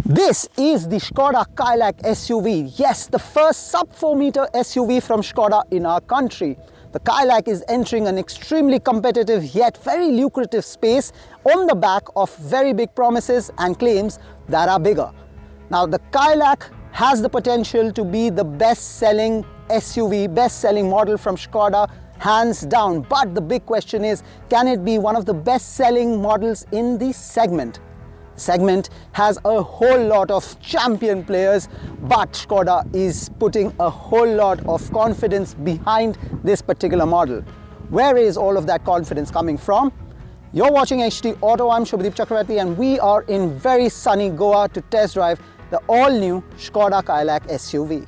This is the Skoda Kylaq SUV. Yes, the first sub 4 meter SUV from Skoda in our country. The Kylaq is entering an extremely competitive yet very lucrative space on the back of very big promises and claims that are bigger. Now, the Kylaq has the potential to be the best-selling SUV, best-selling model from Skoda, hands down. But the big question is, can it be one of the best-selling models in the segment? Segment has a whole lot of champion players, but Skoda is putting a whole lot of confidence behind this particular model. Where is all of that confidence coming from? You're watching HT Auto. I'm Shubhadeep Chakravarti and we are in very sunny Goa to test drive the all-new Skoda Kylaq SUV.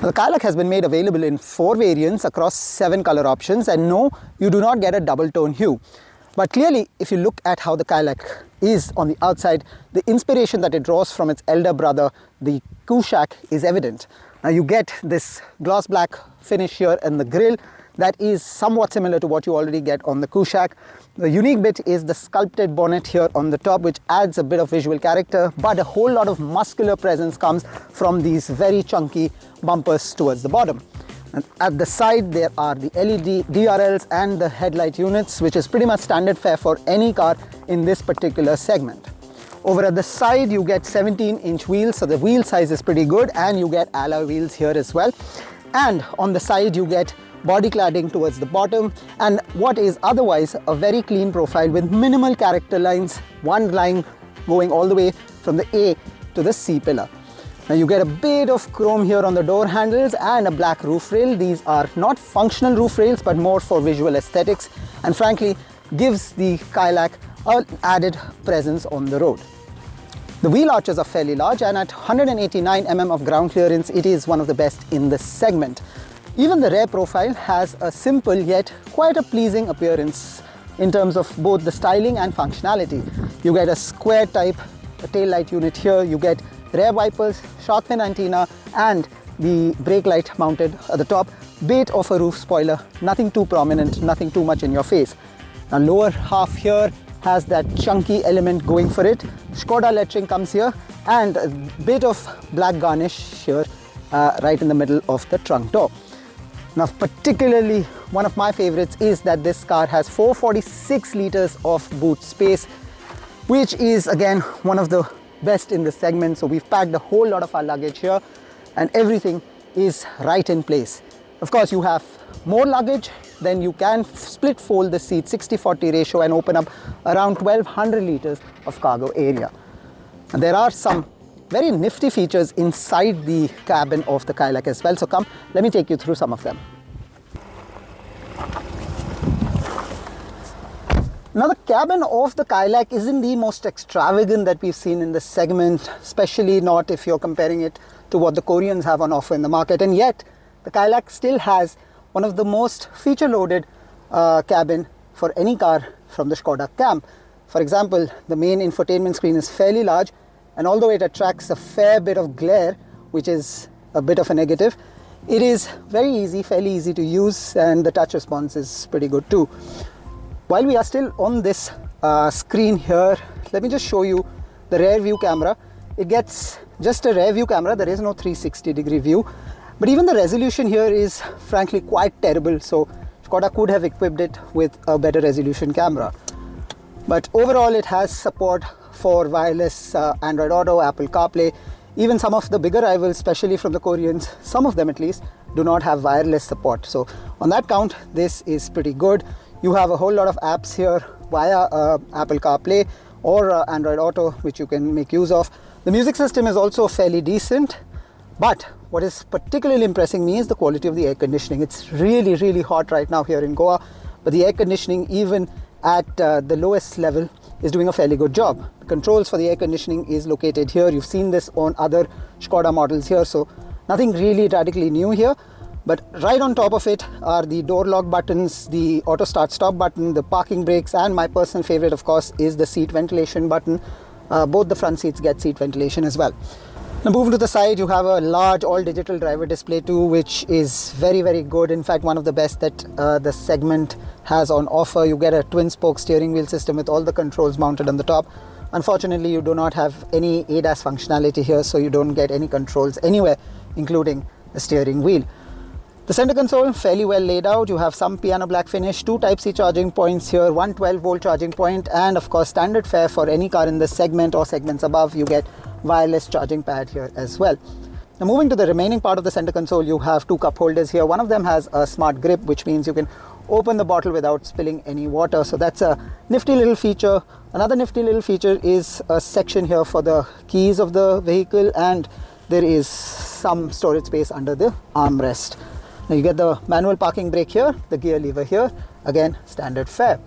The Kylaq has been made available in 4 variants across 7 color options, and no, you do not get a double tone hue. But clearly, if you look at how the Kylaq is on the outside, the inspiration that it draws from its elder brother, the Kushaq, is evident. Now you get this gloss black finish here in the grille that is somewhat similar to what you already get on the Kushaq. The unique bit is the sculpted bonnet here on the top, which adds a bit of visual character, but a whole lot of muscular presence comes from these very chunky bumpers towards the bottom. And at the side there are the LED DRLs and the headlight units, which is pretty much standard fare for any car in this particular segment. Over at the side you get 17-inch wheels, so the wheel size is pretty good, and you get alloy wheels here as well. And on the side you get body cladding towards the bottom, and what is otherwise a very clean profile with minimal character lines, one line going all the way from the A to the C pillar. Now you get a bit of chrome here on the door handles and a black roof rail. These are not functional roof rails but more for visual aesthetics, and frankly gives the Kylaq an added presence on the road. The wheel arches are fairly large, and at 189 mm of ground clearance it is one of the best in this segment. Even the rear profile has a simple yet quite a pleasing appearance in terms of both the styling and functionality. You get a square type tail light unit here, you get rear wipers, shark fin antenna, and the brake light mounted at the top. Bit of a roof spoiler, nothing too prominent, nothing too much in your face. Now lower half here has that chunky element going for it. Skoda lettering comes here, and a bit of black garnish here right in the middle of the trunk door. Now, particularly one of my favorites is that this car has 446 liters of boot space, which is again one of the best in the segment. So we've packed a whole lot of our luggage here and everything is right in place. Of course, you have more luggage, then you can split fold the seat 60-40 ratio and open up around 1200 liters of cargo area. And there are some very nifty features inside the cabin of the Kylaq as well. So come, let me take you through some of them. Now the cabin of the Kylaq isn't the most extravagant that we've seen in this segment, especially not if you're comparing it to what the Koreans have on offer in the market. And yet, the Kylaq still has one of the most feature-loaded cabin for any car from the Skoda camp. For example, the main infotainment screen is fairly large, and although it attracts a fair bit of glare, which is a bit of a negative, it is very easy, fairly easy to use, and the touch response is pretty good too. While we are still on this screen here, let me just show you the rear view camera. It gets just a rear view camera, there is no 360-degree view, but even the resolution here is frankly quite terrible, so Skoda could have equipped it with a better resolution camera. But overall it has support for wireless Android Auto, Apple CarPlay. Even some of the bigger rivals, especially from the Koreans, some of them at least, do not have wireless support. So on that count, this is pretty good. You have a whole lot of apps here via Apple CarPlay or Android Auto, which you can make use of. The music system is also fairly decent, but what is particularly impressing me is the quality of the air conditioning. It's really, really hot right now here in Goa, but the air conditioning, even at the lowest level, is doing a fairly good job. The controls for the air conditioning is located here. You've seen this on other Skoda models here, so nothing really radically new here. But right on top of it are the door lock buttons, the auto start stop button, the parking brakes, and my personal favorite, of course, is the seat ventilation button. Both the front seats get seat ventilation as well. Now moving to the side, you have a large all digital driver display too, which is very, very good. In fact, one of the best that the segment has on offer. You get a twin spoke steering wheel system with all the controls mounted on the top. Unfortunately, you do not have any ADAS functionality here, so you don't get any controls anywhere, including the steering wheel. The center console, fairly well laid out. You have some piano black finish, 2 Type-C charging points here, one 12-volt charging point, and of course standard fare for any car in this segment or segments above, you get wireless charging pad here as well. Now moving to the remaining part of the center console, you have 2 cup holders here. One of them has a smart grip, which means you can open the bottle without spilling any water. So that's a nifty little feature. Another nifty little feature is a section here for the keys of the vehicle, and there is some storage space under the armrest. Now you get the manual parking brake here, the gear lever here, again standard fare.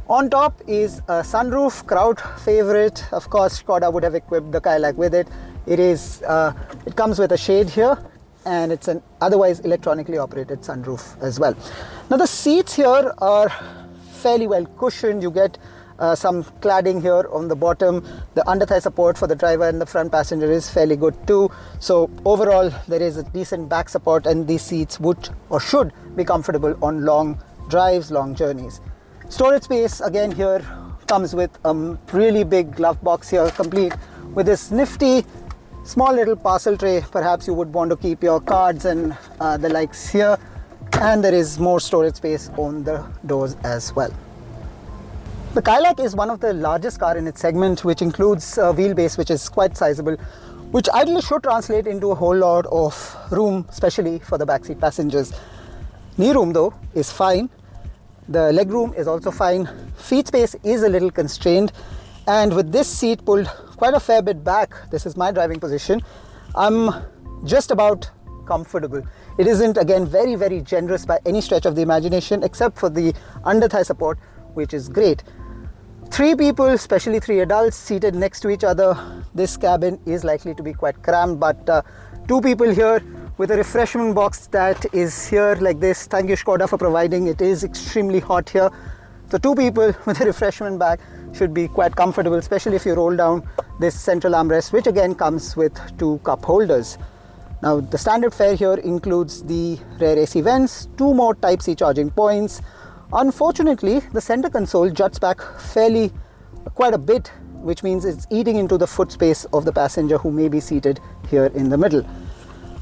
On top is a sunroof, crowd favorite. Of course, Skoda would have equipped the Kylaq with it. It comes with a shade here, and it's an otherwise electronically operated sunroof as well. Now the seats here are fairly well cushioned. You get some cladding here on the bottom. The under thigh support for the driver and the front passenger is fairly good too. So overall, there is a decent back support, and these seats would or should be comfortable on long drives, long journeys. Storage space again here comes with a really big glove box here, complete with this nifty small little parcel tray. Perhaps you would want to keep your cards and the likes here, and there is more storage space on the doors as well. The Kylaq is one of the largest car in its segment, which includes a wheelbase which is quite sizable, which ideally should translate into a whole lot of room, especially for the backseat passengers. Knee room though is fine. The leg room is also fine. Feet space is a little constrained, and with this seat pulled quite a fair bit back, this is my driving position, I'm just about comfortable. It isn't again very, very generous by any stretch of the imagination, except for the under thigh support, which is great. 3 people, especially 3 adults, seated next to each other. This cabin is likely to be quite cramped, but 2 people here with a refreshment box that is here like this. Thank you Skoda for providing. It is extremely hot here. So 2 people with a refreshment bag should be quite comfortable, especially if you roll down this central armrest, which again comes with 2 cup holders. Now the standard fare here includes the rear AC vents, 2 more Type-C charging points. Unfortunately, the center console juts back quite a bit, which means it's eating into the foot space of the passenger who may be seated here in the middle.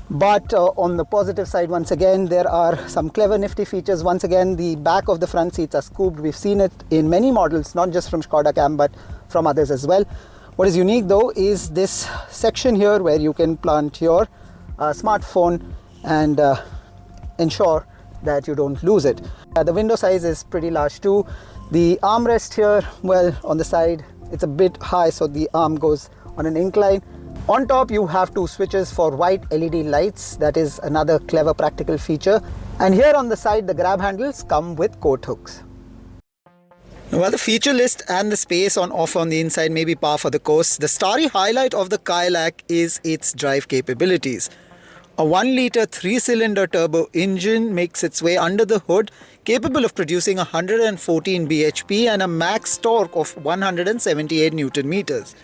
But on the positive side, once again, there are some clever nifty features. Once again, the back of the front seats are scooped. We've seen it in many models, not just from Skoda Cam, but from others as well. What is unique though is this section here where you can plant your smartphone and ensure that you don't lose it. The window size is pretty large too. The armrest here, well, on the side, it's a bit high, so the arm goes on an incline. On top, you have 2 switches for white LED lights. That is another clever practical feature. And here on the side, the grab handles come with coat hooks. Now, while the feature list and the space on offer on the inside may be par for the course, the starry highlight of the Kylaq is its drive capabilities. A 1-litre 3-cylinder turbo engine makes its way under the hood, capable of producing 114 bhp and a max torque of 178 Newton meters.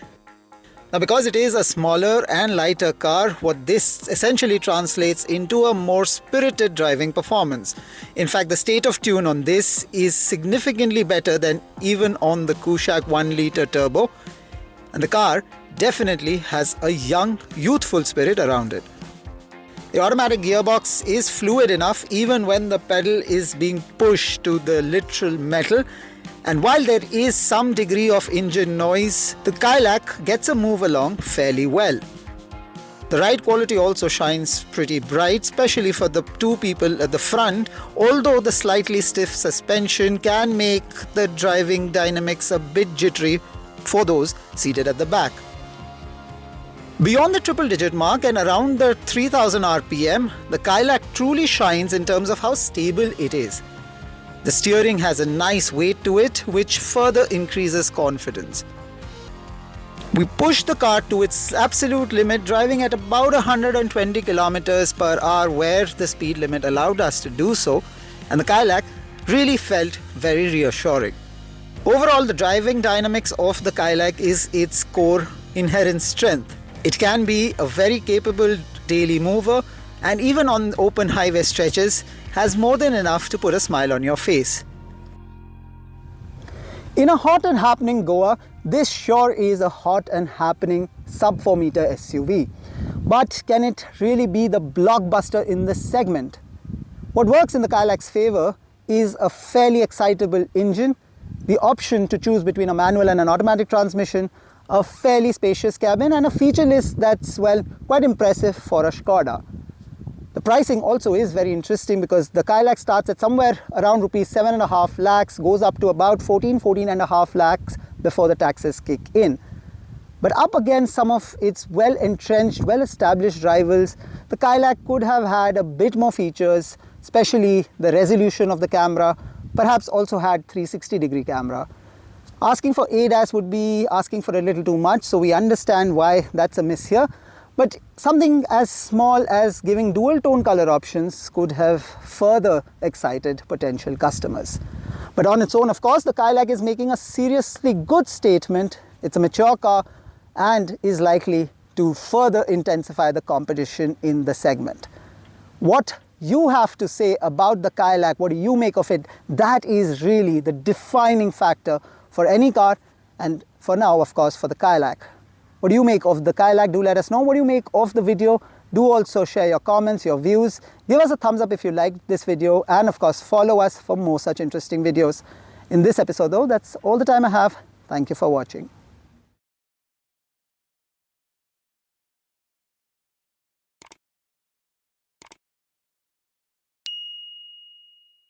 Now, because it is a smaller and lighter car, what this essentially translates into a more spirited driving performance. In fact, the state of tune on this is significantly better than even on the Kushaq 1-litre turbo, and the car definitely has a young, youthful spirit around it. The automatic gearbox is fluid enough even when the pedal is being pushed to the literal metal. And while there is some degree of engine noise, the Kylaq gets a move along fairly well. The ride quality also shines pretty bright, especially for the 2 people at the front, although the slightly stiff suspension can make the driving dynamics a bit jittery for those seated at the back. Beyond the triple-digit mark and around the 3000 RPM, the Kylaq truly shines in terms of how stable it is. The steering has a nice weight to it, which further increases confidence. We pushed the car to its absolute limit, driving at about 120 kilometers per hour where the speed limit allowed us to do so, and the Kylaq really felt very reassuring. Overall, the driving dynamics of the Kylaq is its core inherent strength. It can be a very capable daily mover, and even on open highway stretches has more than enough to put a smile on your face. In a hot and happening Goa, this sure is a hot and happening sub 4 meter SUV. But can it really be the blockbuster in this segment? What works in the Kylaq's favor is a fairly excitable engine, the option to choose between a manual and an automatic transmission, a fairly spacious cabin, and a feature list that's, well, quite impressive for a Skoda. The pricing also is very interesting because the Kylaq starts at somewhere around rupees 7.5 lakhs, goes up to about 14.5 lakhs before the taxes kick in. But up against some of its well-entrenched, well-established rivals, the Kylaq could have had a bit more features, especially the resolution of the camera, perhaps also had 360-degree camera. Asking for ADAS would be asking for a little too much, so we understand why that's a miss here. But something as small as giving dual tone color options could have further excited potential customers. But on its own, of course, the Kylaq is making a seriously good statement. It's a mature car and is likely to further intensify the competition in the segment. What you have to say about the Kylaq, what do you make of it? That is really the defining factor for any car, and for now, of course, for the Kylaq. What do you make of the Kylaq? Do let us know. What do you make of the video? Do also share your comments, your views. Give us a thumbs up if you liked this video, and of course follow us for more such interesting videos. In this episode though, that's all the time I have. Thank you for watching.